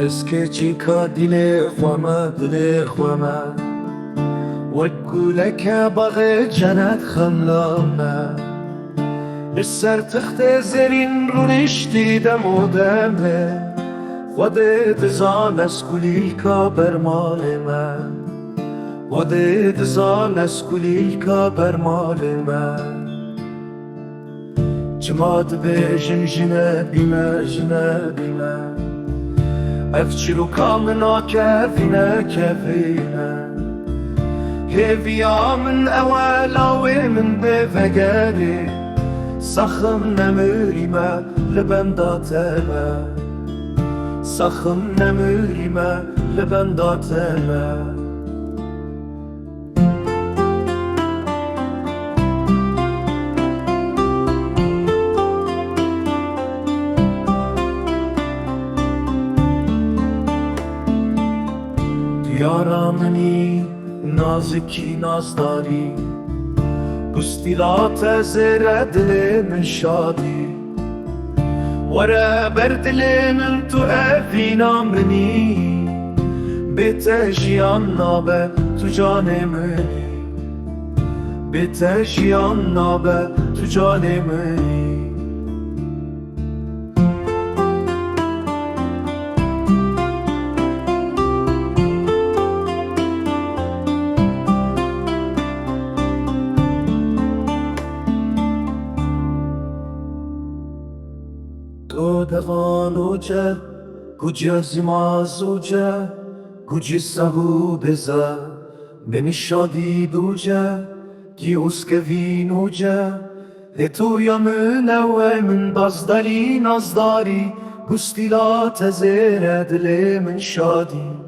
دسکچیکا دل خواما دل خواما وگولک باغ جنت خملامه لسر تخت زرین رو نشتیدم و دمه خودت زان از کلیلکا برمال من خودت زان از کلیلکا برمال من جماد به جنجنه بیمه جنه بیمه افچلو کامنا کفینه کفینه هیویا من اولاوی من بفگری سخم نمریمه لبنداتمه سخم نمریمه لبنداتمه یارا منی نازکی نازداری بستیلات زیر دل من شادی ورا بر دل من تو افینا منی بیت جیان نابه تو جان منی بیت جیان نابه تو جان منی تو دغانوجه گوجه زمازوجه گوجه سهو بزه بنی شادی دوجه دیوس که وینوجه تو یا من من بازداری نازداری گستیلات زیر دل من شادی